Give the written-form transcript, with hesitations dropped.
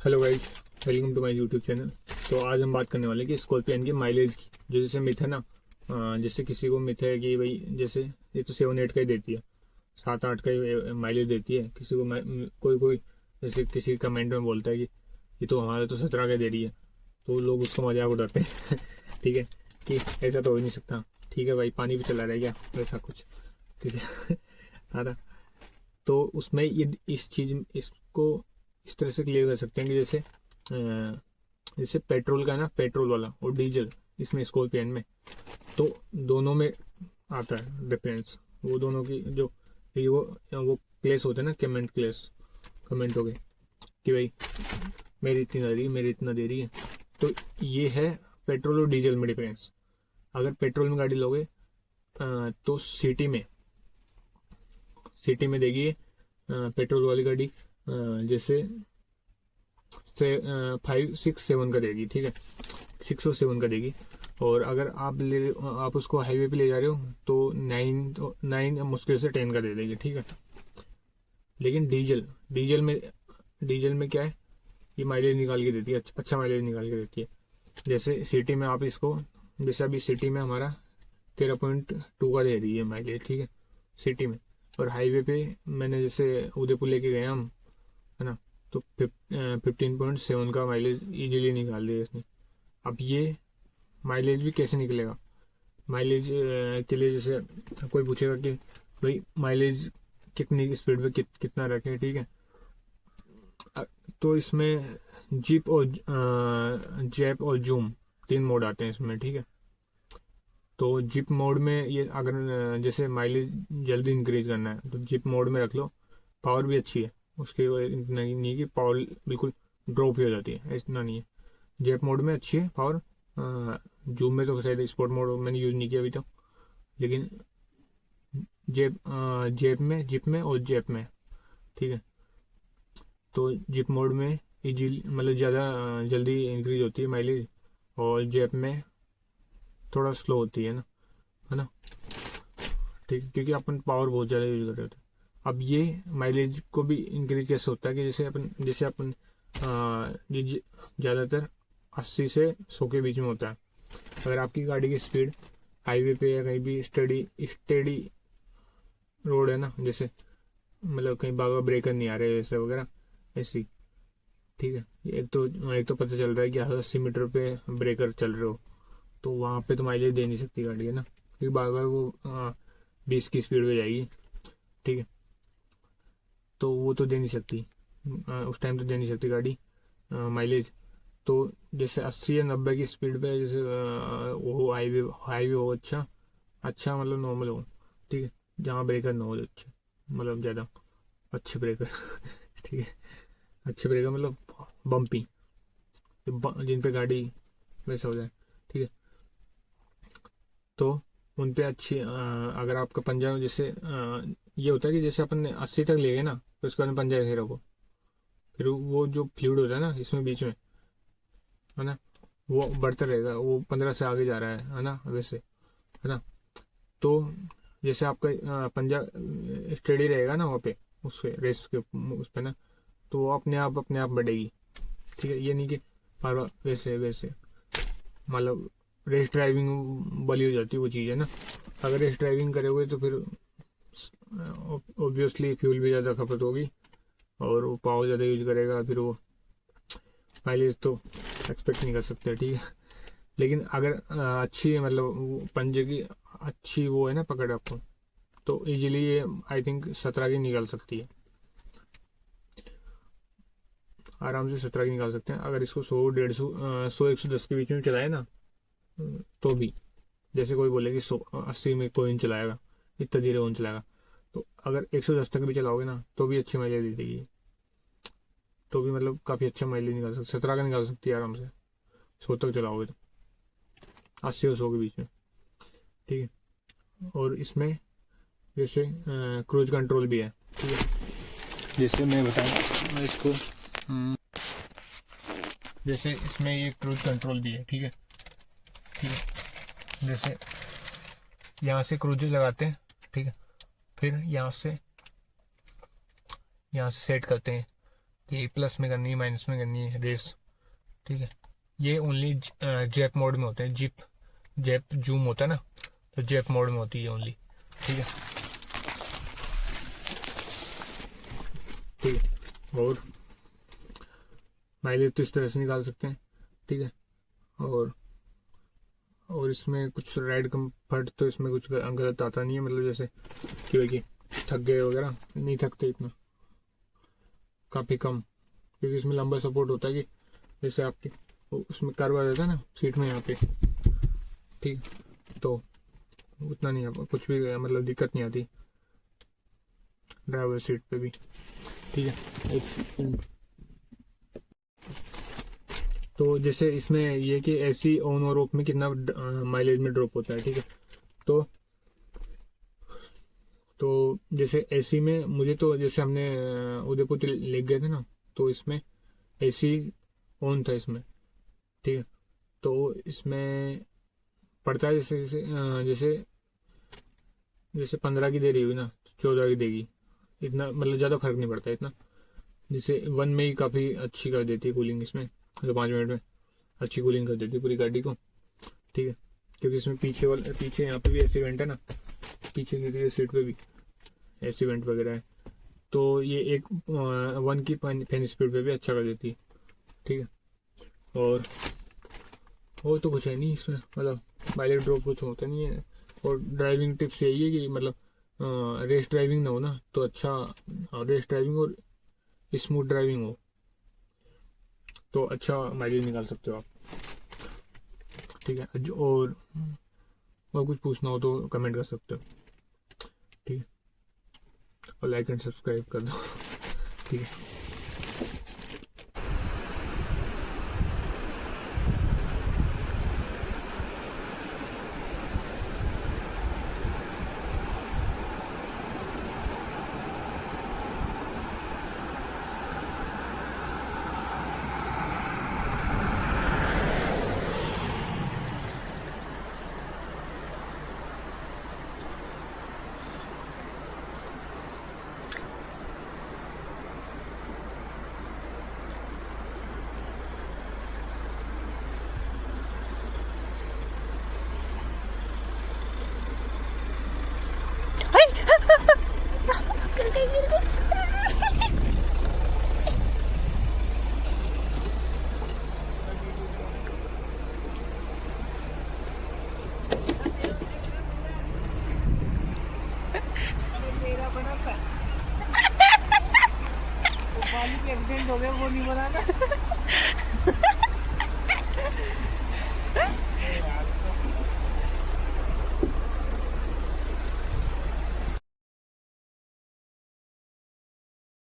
Hello guys, welcome to my YouTube channel. तो आज हम बात करने वाले हैं कि स्कॉर्पियन की माइलेज की। जो जैसे मिथ है ना, जैसे किसी को मिथ है कि भाई जैसे ये तो 7-8 का ही देती है, 7-8 का ही माइलेज देती है। किसी को कोई कोई जैसे किसी कमेंट में बोलता है कि ये तो हमारे तो 17 का दे रही है, तो लोग उसका मजाक उड़ाते हैं। ठीक है, कि ऐसा तो हो ही नहीं सकता। ठीक है भाई, पानी भी चला रहा है क्या, ऐसा कुछ। ठीक है। है ना। तो उसमें ये इस चीज इसको इस तरह से क्लियर कर सकते हैं कि जैसे पेट्रोल का है ना, पेट्रोल वाला और डीजल, इसमें स्कॉर्पियन में तो दोनों में आता है डिफरेंस। वो दोनों की जो ये वो क्लेस होते हैं ना, कमेंट क्लेस, कमेंट हो गए कि भाई मेरी इतनी दे रही है, मेरी इतना दे रही है। तो ये है पेट्रोल और डीजल में डिफरेंस। अगर पेट्रोल में गाड़ी लोगे तो सिटी में देगी पेट्रोल वाली गाड़ी जैसे से 5-6-7 का देगी। ठीक है, 6 और 7 का देगी। और अगर आप उसको हाईवे पे ले जा रहे हो तो 9 मुश्किल से 10 का दे देगी। ठीक है। लेकिन डीजल में क्या है, ये माइलेज निकाल के देती है, अच्छा माइलेज निकाल के देती है। जैसे सिटी में आप इसको, जैसे अभी सिटी में हमारा 13.2 का दे रही है माइलेज। ठीक है, सिटी में। और हाईवे पे मैंने जैसे उदयपुर लेके गए हम, है ना, तो 15.7 का माइलेज इजीली निकाल दिया इसने। अब ये माइलेज भी कैसे निकलेगा, माइलेज के लिए जैसे कोई पूछेगा कि भाई माइलेज कितनी स्पीड पे कितना रखें। ठीक है। तो इसमें जैप और जूम 3 मोड आते हैं इसमें। ठीक है। तो जिप मोड में ये अगर जैसे माइलेज जल्दी इंक्रीज करना है तो जिप मोड में रख लो। पावर भी अच्छी है उसकी, वो इतना नहीं है कि पावर बिल्कुल ड्रॉप ही हो जाती है, इतना नहीं है। जेप मोड में अच्छी है पावर। जूम में तो शायद स्पोर्ट मोड मैंने यूज़ नहीं किया अभी तो। लेकिन जिप में और जेप में। ठीक है। तो जिप मोड में इजी मतलब ज़्यादा जल्दी इंक्रीज होती है माइलेज, और जेप में थोड़ा स्लो होती है ना। ठीक है, क्योंकि अपन पावर बहुत ज़्यादा यूज कर रहे होते हैं। अब ये माइलेज को भी इंक्रीज कैसे होता है कि जैसे अपन ये ज़्यादातर 80 से 100 के बीच में होता है। अगर आपकी गाड़ी की स्पीड हाईवे पे या कहीं भी स्टडी स्टेडी रोड है ना, जैसे मतलब कहीं बाबा ब्रेकर नहीं आ रहे वैसे वगैरह ऐसी। ठीक है। एक तो पता चल रहा है कि 80 मीटर पे ब्रेकर चल रहे हो, तो वहाँ पे तो माइलेज दे नहीं सकती गाड़ी, है ना, क्योंकि बार बार वो 20 की स्पीड पे जाएगी। ठीक है। तो वो तो दे नहीं सकती, उस टाइम तो दे नहीं सकती गाड़ी माइलेज। तो जैसे 80 या 90 की स्पीड पे जैसे वो हाईवे हाईवे हो, अच्छा अच्छा मतलब नॉर्मल हो। ठीक है, जहाँ ब्रेकर ना हो अच्छे, मतलब ज़्यादा अच्छे ब्रेकर। ठीक है, अच्छे ब्रेकर मतलब बम्पी, जिन पे गाड़ी वैसा हो जाए। ठीक है। तो उन पे अच्छी अगर आपका पंजा जैसे ये होता है कि जैसे अपन ने 80 तक ले गए ना, तो उसके बाद पंजा ऐसे रखो। फिर वो जो फ्लूइड होता है ना इसमें बीच में, है ना, वो बढ़ता रहेगा, वो 15 से आगे जा रहा है ना, वैसे, है ना। तो जैसे आपका पंजा स्टेडी रहेगा ना वहाँ पे, उस पे रेस के उस पे ना, तो वो अपने आप बढ़ेगी। ठीक है, ये नहीं कि बार बार वैसे वैसे, मतलब रेस ड्राइविंग वाली हो जाती है वो चीज़, है ना। अगर रेस ड्राइविंग करोगे तो फिर ऑब्वियसली फ्यूल भी ज़्यादा खपत होगी, और वो पावर ज़्यादा यूज करेगा, फिर वो माइलेज तो एक्सपेक्ट नहीं कर सकते। ठीक है। लेकिन अगर अच्छी मतलब वो पंजे की अच्छी वो है ना पकड़ आपको, तो इजीली ये आई थिंक 17 की निकाल सकती है, आराम से 17 की निकाल सकते हैं अगर इसको 100, 150, 100, 110 के बीच में चलाए ना। तो भी जैसे कोई बोले कि 180 में कोई नहीं चलाएगा, इतना धीरे कौन चलाएगा, तो अगर 110 तक भी चलाओगे ना तो भी अच्छी माइलेज दे देगी। तो भी मतलब काफ़ी अच्छा माइलेज निकाल सकती, 17 का निकाल सकती है आराम से, 100 तक चलाओगे तो, 80 और 100 के बीच में। ठीक है। और इसमें जैसे क्रूज कंट्रोल भी है। ठीक है। जैसे मैं बताऊँ मैं इसको, हम्म, जैसे इसमें ये क्रूज कंट्रोल भी है। ठीक है। ठीक है। जैसे यहाँ से क्रूजेस लगाते हैं। ठीक है। फिर यहाँ से सेट करते हैं। कि प्लस में करनी है माइनस में करनी है रेस, ठीक है। ये ओनली जेप मोड में होते हैं, जेप जूम होता है ना, तो जेप मोड में होती है ओनली, ठीक है। ठीक है, और माइलेज तो इस तरह से निकाल सकते हैं, ठीक है। और इसमें कुछ राइड कंफर्ट तो इसमें कुछ गलत आता नहीं है, मतलब जैसे कि भाई कि थक गए वगैरह, नहीं थकते इतना, काफ़ी कम, क्योंकि इसमें लंबा सपोर्ट होता है कि जैसे आपके उसमें कर्व आ जाता है ना सीट में यहाँ पे, ठीक, तो उतना नहीं आता, कुछ भी मतलब दिक्कत नहीं आती ड्राइवर सीट पे भी, ठीक है। एक तो जैसे इसमें ये कि एसी ऑन और ऑफ में कितना माइलेज में ड्रॉप होता है, ठीक है। तो जैसे एसी में मुझे तो जैसे हमने उदयपुर ले गए थे ना, तो इसमें एसी ऑन था इसमें, ठीक है। तो इसमें पड़ता है जैसे जैसे जैसे जैसे 15 की दे रही हुई ना, 14 की देगी, इतना मतलब ज़्यादा फर्क नहीं पड़ता इतना। जैसे 1 में ही काफ़ी अच्छी कर देती है कूलिंग इसमें, मतलब 5 मिनट में अच्छी कूलिंग कर देती है पूरी गाड़ी को, ठीक है। क्योंकि इसमें पीछे यहाँ पे भी एसी वेंट है ना, पीछे की सीट पे भी एसी वेंट वगैरह है, तो ये एक 1 की फैन स्पीड पे भी अच्छा कर देती है, ठीक है। और तो कुछ है नहीं इसमें, मतलब माइलेज ड्रॉप कुछ होता नहीं है। और ड्राइविंग टिप्स यही है कि मतलब रेस ड्राइविंग ना हो ना तो अच्छा, रेस ड्राइविंग और स्मूथ ड्राइविंग हो तो अच्छा माइलेज निकाल सकते हो आप, ठीक है। और कुछ पूछना हो तो कमेंट कर सकते हो, ठीक है, और लाइक एंड सब्सक्राइब कर दो, ठीक है। एक्सीडेंट हो गया वो नहीं बनाना।